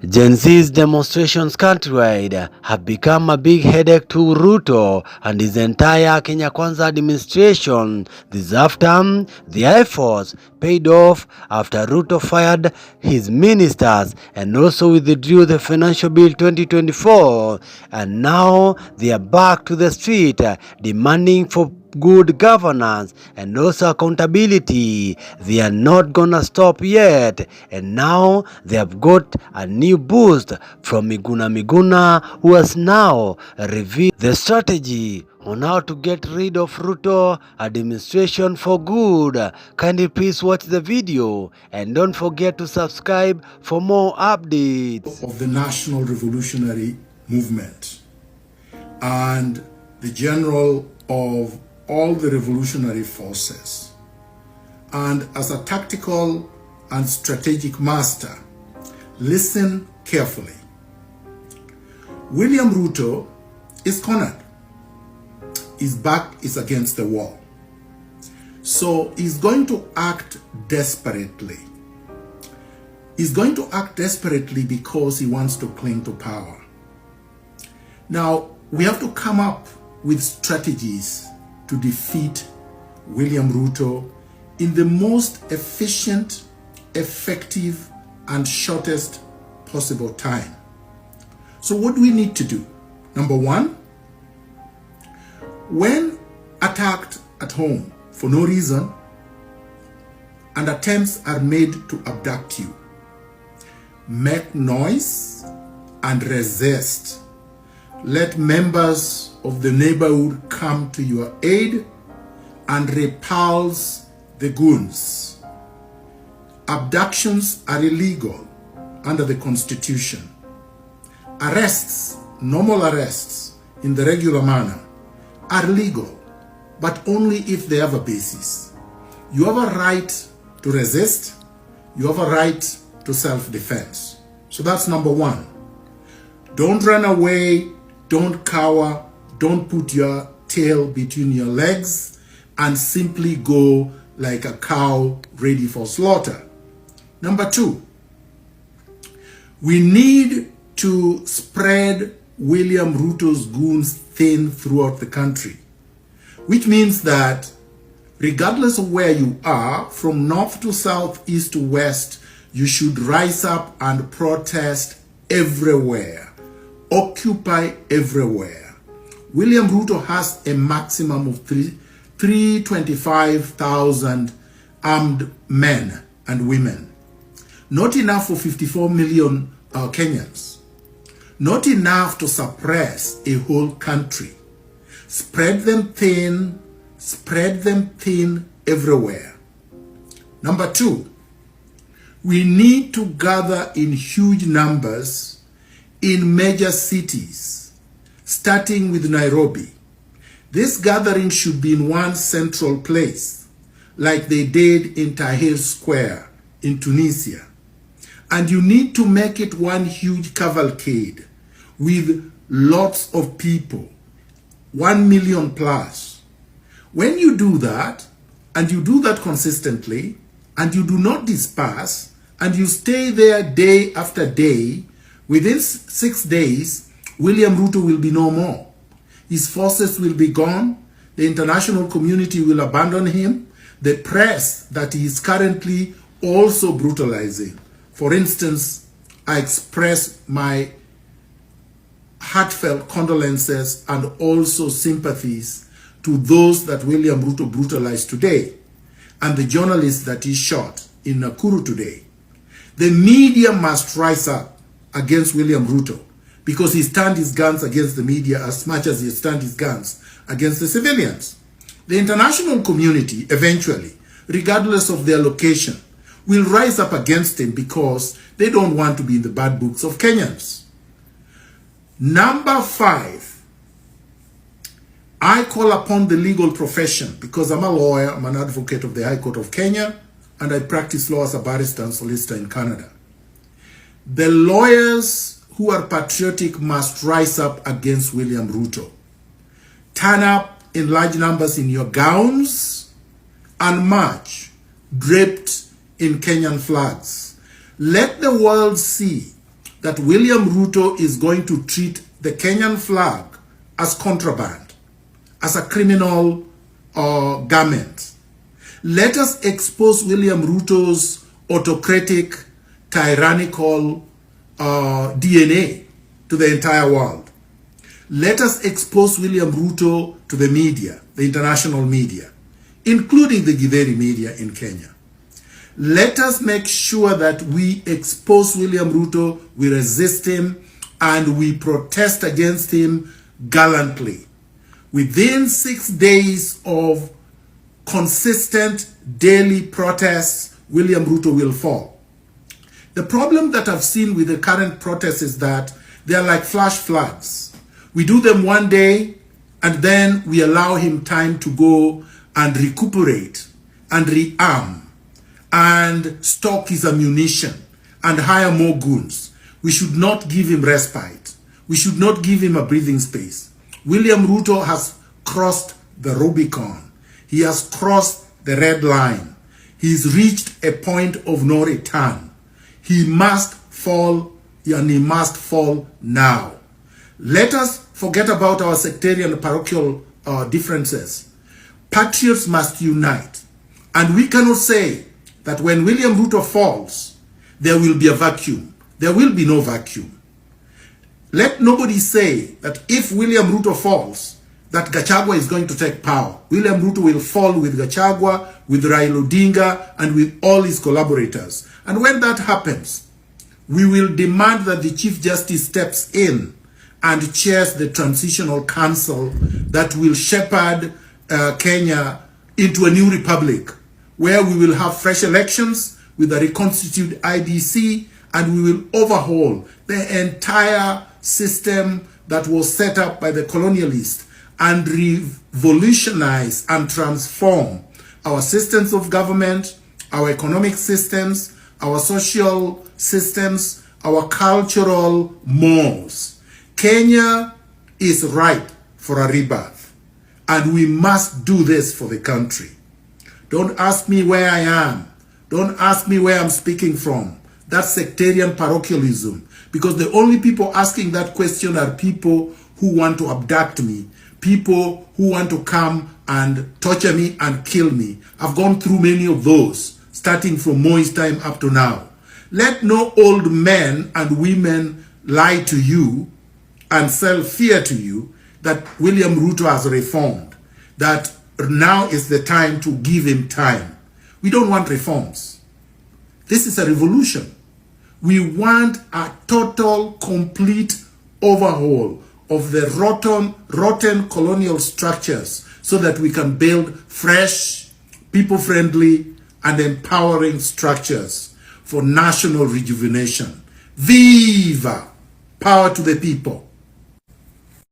Gen Z's demonstrations countrywide have become a big headache to Ruto and his entire Kenya Kwanza administration. This after the efforts paid off after Ruto fired his ministers and also withdrew the financial bill 2024, and now they are back to the street demanding for good governance and also accountability. They are not gonna stop yet, and now they have got a new boost from Miguna Miguna, who has now revealed the strategy on how to get rid of Ruto administration for good. Kindly please watch the video and don't forget to subscribe for more updates. Of the National Revolutionary Movement and the general of all the revolutionary forces, and as a tactical and strategic master, listen carefully. William Ruto is cornered. His back is against the wall. So he's going to act desperately. He's going to act desperately because he wants to cling to power. Now, we have to come up with strategies to defeat William Ruto in the most efficient, effective, and shortest possible time. So what do we need to do? Number one, when attacked at home for no reason and attempts are made to abduct you, make noise and resist. Let members of the neighborhood come to your aid and repulse the goons. Abductions are illegal under the Constitution. Arrests, normal arrests in the regular manner, are legal, but only if they have a basis. You have a right to resist. You have a right to self-defense. So that's number one. Don't run away. Don't cower. Don't put your tail between your legs and simply go like a cow ready for slaughter. Number two, we need to spread William Ruto's goons thin throughout the country, which means that regardless of where you are, from north to south, east to west, you should rise up and protest everywhere. Occupy everywhere. William Ruto has a maximum of 325,000 armed men and women. Not enough for 54 million Kenyans. Not enough to suppress a whole country. Spread them thin everywhere. Number two, we need to gather in huge numbers in major cities, starting with Nairobi. This gathering should be in one central place, like they did in Tahrir Square in Tunisia. And you need to make it one huge cavalcade with lots of people, 1 million plus. When you do that, and you do that consistently, and you do not disperse, and you stay there day after day, within 6 days, William Ruto will be no more. His forces will be gone. The international community will abandon him. The press that he is currently also brutalizing. For instance, I express my heartfelt condolences and also sympathies to those that William Ruto brutalized today and the journalists that he shot in Nakuru today. The media must rise up against William Ruto because he turned his guns against the media as much as he turned his guns against the civilians. The international community eventually, regardless of their location, will rise up against him because they don't want to be in the bad books of Kenyans. Number five, I call upon the legal profession because I'm a lawyer, I'm an advocate of the High Court of Kenya, and I practice law as a barrister and solicitor in Canada. The lawyers who are patriotic must rise up against William Ruto. Turn up in large numbers in your gowns and march, draped in Kenyan flags. Let the world see that William Ruto is going to treat the Kenyan flag as contraband, as a criminal garment. Let us expose William Ruto's autocratic, tyrannical DNA to the entire world. Let us expose William Ruto to the media, the international media, including the Githeri media in Kenya. Let us make sure that we expose William Ruto, we resist him, and we protest against him gallantly. Within 6 days of consistent daily protests, William Ruto will fall. The problem that I've seen with the current protests is that they are like flash floods. We do them one day, and then we allow him time to go and recuperate and rearm and stock his ammunition and hire more goons. We should not give him respite. We should not give him a breathing space. William Ruto has crossed the Rubicon. He has crossed the red line. He's reached a point of no return. He must fall, and he must fall now. Let us forget about our sectarian and parochial differences. Patriots must unite. And we cannot say that when William Ruto falls, there will be a vacuum. There will be no vacuum. Let nobody say that if William Ruto falls, that Gachagua is going to take power. William Ruto will fall with Gachagua, with Raila Odinga, and with all his collaborators. And when that happens, we will demand that the Chief Justice steps in and chairs the Transitional Council that will shepherd Kenya into a new republic, where we will have fresh elections with a reconstituted IBC, and we will overhaul the entire system that was set up by the colonialists and revolutionize and transform our systems of government, our economic systems, our social systems, our cultural mores. Kenya is ripe for a rebirth, and we must do this for the country. Don't ask me where I am. Don't ask me where I'm speaking from. That's sectarian parochialism, because the only people asking that question are people who want to abduct me, people who want to come and torture me and kill me. I've gone through many of those, starting from Moi's time up to now. Let no old men and women lie to you and sell fear to you that William Ruto has reformed, that now is the time to give him time. We don't want reforms. This is a revolution. We want a total, complete overhaul of the rotten colonial structures so that we can build fresh, people-friendly, and empowering structures for national rejuvenation. Viva! Power to the people.